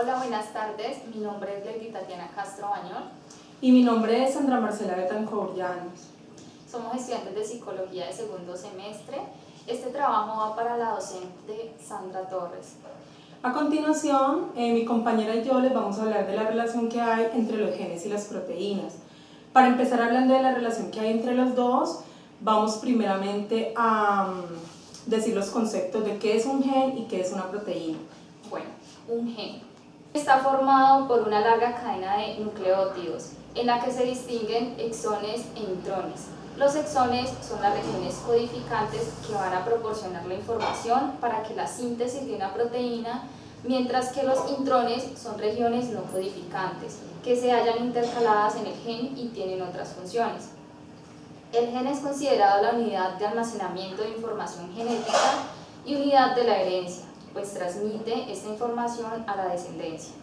Hola, buenas tardes. Mi nombre es Lady Tatiana Castro Bañón. Y mi nombre es Sandra Marcela Betancourt Llanos. Somos estudiantes de Psicología de segundo semestre. Este trabajo va para la docente Sandra Torres. A continuación, mi compañera y yo les vamos a hablar de la relación que hay entre los genes y las proteínas. Para empezar hablando de la relación que hay entre los dos, vamos primeramente a decir los conceptos de qué es un gen y qué es una proteína. Bueno, un gen está formado por una larga cadena de nucleótidos en la que se distinguen exones e intrones. Los exones son las regiones codificantes que van a proporcionar la información para que la síntesis de una proteína, mientras que los intrones son regiones no codificantes que se hallan intercaladas en el gen y tienen otras funciones. El gen es considerado la unidad de almacenamiento de información genética y unidad de la herencia, pues transmite esta información a la descendencia.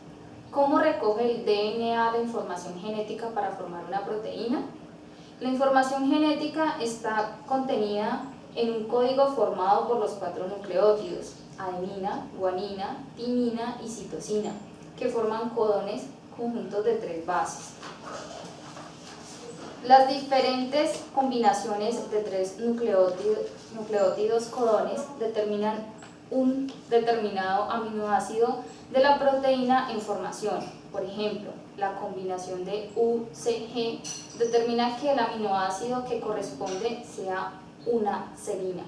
¿Cómo recoge el DNA la información genética para formar una proteína? La información genética está contenida en un código formado por los 4 nucleótidos, adenina, guanina, timina y citosina, que forman codones conjuntos de 3 bases. Las diferentes combinaciones de 3 nucleótidos codones determinan un determinado aminoácido de la proteína en formación. Por ejemplo, la combinación de UCG determina que el aminoácido que corresponde sea una serina.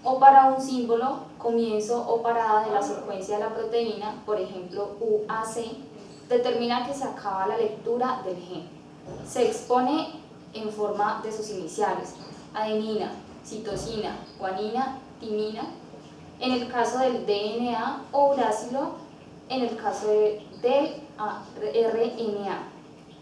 O para un símbolo, comienzo o parada de la secuencia de la proteína, por ejemplo UAC, determina que se acaba la lectura del gen. Se expone en forma de sus iniciales, adenina, citosina, guanina, timina, en el caso del DNA, o uracilo en el caso del RNA.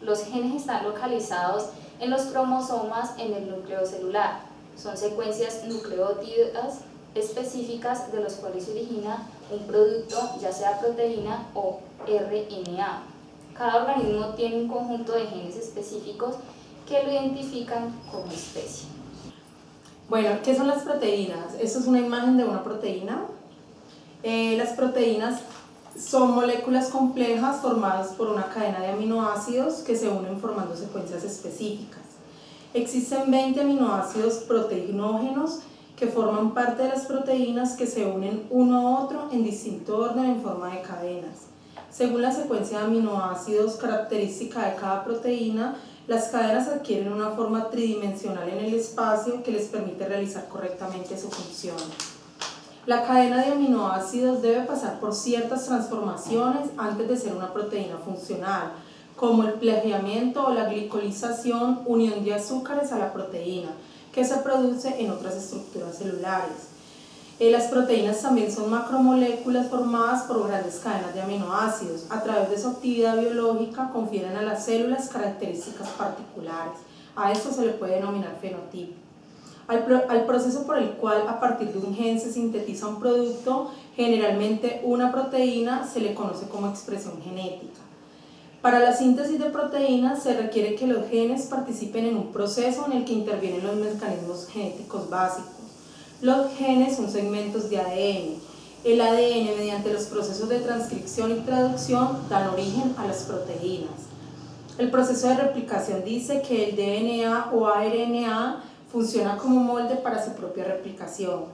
Los genes están localizados en los cromosomas en el núcleo celular. Son secuencias nucleótidas específicas de los cuales se origina un producto, ya sea proteína o RNA. Cada organismo tiene un conjunto de genes específicos que lo identifican como especie. Bueno, ¿qué son las proteínas? Esto es una imagen de una proteína. Las proteínas son moléculas complejas formadas por una cadena de aminoácidos que se unen formando secuencias específicas. Existen 20 aminoácidos proteinógenos que forman parte de las proteínas que se unen uno a otro en distinto orden en forma de cadenas. Según la secuencia de aminoácidos característica de cada proteína, las cadenas adquieren una forma tridimensional en el espacio que les permite realizar correctamente su función. La cadena de aminoácidos debe pasar por ciertas transformaciones antes de ser una proteína funcional, como el plagiamiento o la glicolización, unión de azúcares a la proteína, que se produce en otras estructuras celulares. Las proteínas también son macromoléculas formadas por grandes cadenas de aminoácidos. A través de su actividad biológica confieren a las células características particulares. A esto se le puede denominar fenotipo. Al proceso por el cual a partir de un gen se sintetiza un producto, generalmente una proteína, se le conoce como expresión genética. Para la síntesis de proteínas se requiere que los genes participen en un proceso en el que intervienen los mecanismos genéticos básicos. Los genes son segmentos de ADN. El ADN, mediante los procesos de transcripción y traducción, dan origen a las proteínas. El proceso de replicación dice que el DNA o RNA funciona como molde para su propia replicación.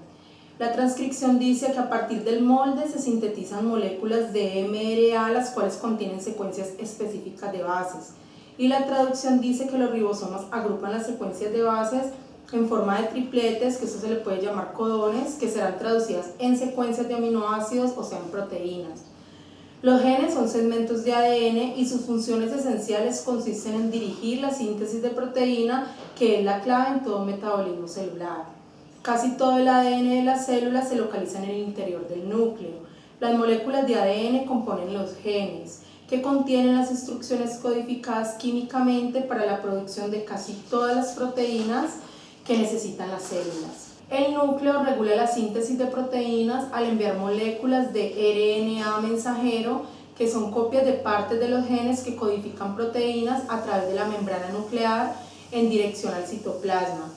La transcripción dice que a partir del molde se sintetizan moléculas de mRNA, las cuales contienen secuencias específicas de bases. Y la traducción dice que los ribosomas agrupan las secuencias de bases en forma de tripletes, que eso se le puede llamar codones, que serán traducidas en secuencias de aminoácidos, o sea, en proteínas. Los genes son segmentos de ADN y sus funciones esenciales consisten en dirigir la síntesis de proteína, que es la clave en todo metabolismo celular. Casi todo el ADN de las células se localiza en el interior del núcleo. Las moléculas de ADN componen los genes, que contienen las instrucciones codificadas químicamente para la producción de casi todas las proteínas que necesitan las células. El núcleo regula la síntesis de proteínas al enviar moléculas de RNA mensajero, que son copias de partes de los genes que codifican proteínas, a través de la membrana nuclear en dirección al citoplasma.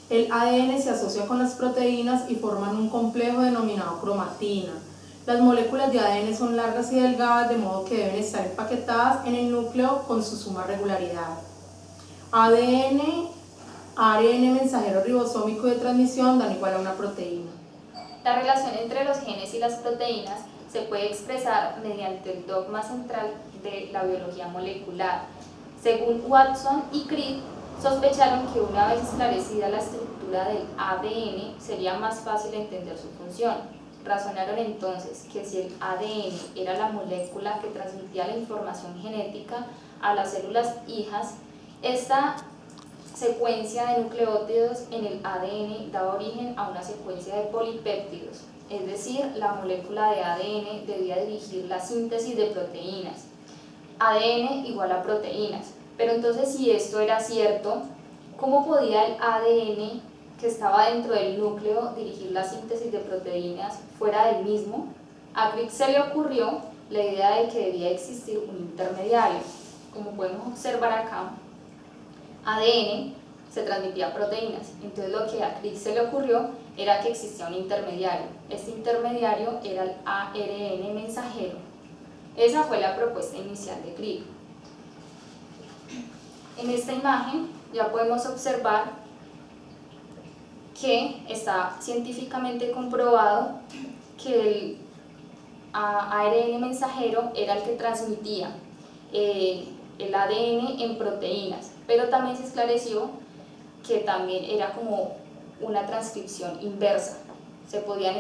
El ADN se asocia con las proteínas y forman un complejo denominado cromatina. Las moléculas de ADN son largas y delgadas, de modo que deben estar empaquetadas en el núcleo con su suma regularidad. ADN, ARN mensajero ribosómico de transmisión dan igual a una proteína. La relación entre los genes y las proteínas se puede expresar mediante el dogma central de la biología molecular. Según Watson y Crick, sospecharon que una vez esclarecida la estructura del ADN, sería más fácil entender su función. Razonaron entonces que si el ADN era la molécula que transmitía la información genética a las células hijas, esta secuencia de nucleótidos en el ADN da origen a una secuencia de polipéptidos, es decir, la molécula de ADN debía dirigir la síntesis de proteínas. ADN igual a proteínas. Pero entonces, si esto era cierto, ¿cómo podía el ADN que estaba dentro del núcleo dirigir la síntesis de proteínas fuera del mismo? A Crick se le ocurrió la idea de que debía existir un intermediario. Como podemos observar acá, ADN se transmitía a proteínas, entonces lo que a Crick se le ocurrió era que existía un intermediario. Este intermediario era el ARN mensajero. Esa fue la propuesta inicial de Crick. En esta imagen ya podemos observar que está científicamente comprobado que el ARN mensajero era el que transmitía el ADN en proteínas, pero también se esclareció que también era como una transcripción inversa. Se podían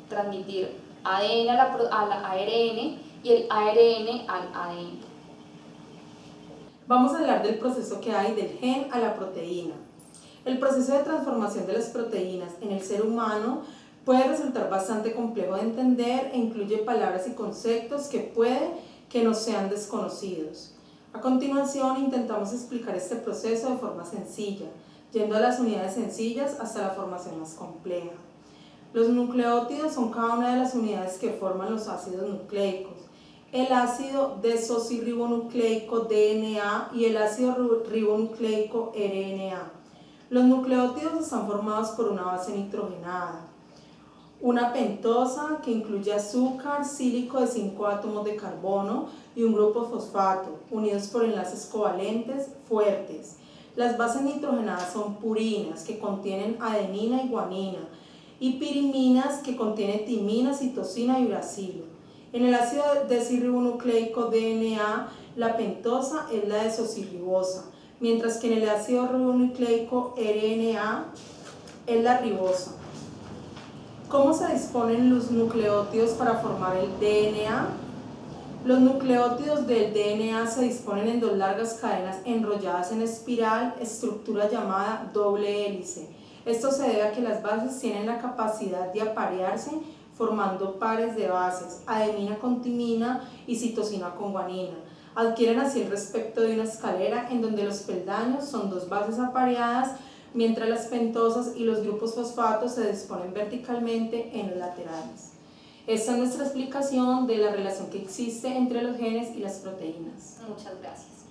transmitir ADN al ARN y el ARN al ADN. Vamos a hablar del proceso que hay del gen a la proteína. El proceso de transformación de las proteínas en el ser humano puede resultar bastante complejo de entender e incluye palabras y conceptos que puede que nos sean desconocidos. A continuación intentamos explicar este proceso de forma sencilla, yendo a las unidades sencillas hasta la formación más compleja. Los nucleótidos son cada una de las unidades que forman los ácidos nucleicos. El ácido desoxirribonucleico DNA y el ácido ribonucleico RNA. Los nucleótidos están formados por una base nitrogenada, una pentosa que incluye azúcar, sílico de 5 átomos de carbono y un grupo fosfato, unidos por enlaces covalentes fuertes. Las bases nitrogenadas son purinas, que contienen adenina y guanina, y piriminas, que contienen timina, citosina y uracilo. En el ácido desoxirribonucleico DNA, la pentosa es la desoxirribosa, mientras que en el ácido ribonucleico RNA es la ribosa. ¿Cómo se disponen los nucleótidos para formar el DNA? Los nucleótidos del DNA se disponen en dos largas cadenas enrolladas en espiral, estructura llamada doble hélice. Esto se debe a que las bases tienen la capacidad de aparearse formando pares de bases, adenina con timina y citosina con guanina. Adquieren así el aspecto de una escalera en donde los peldaños son dos bases apareadas, mientras las pentosas y los grupos fosfatos se disponen verticalmente en los laterales. Esta es nuestra explicación de la relación que existe entre los genes y las proteínas. Muchas gracias.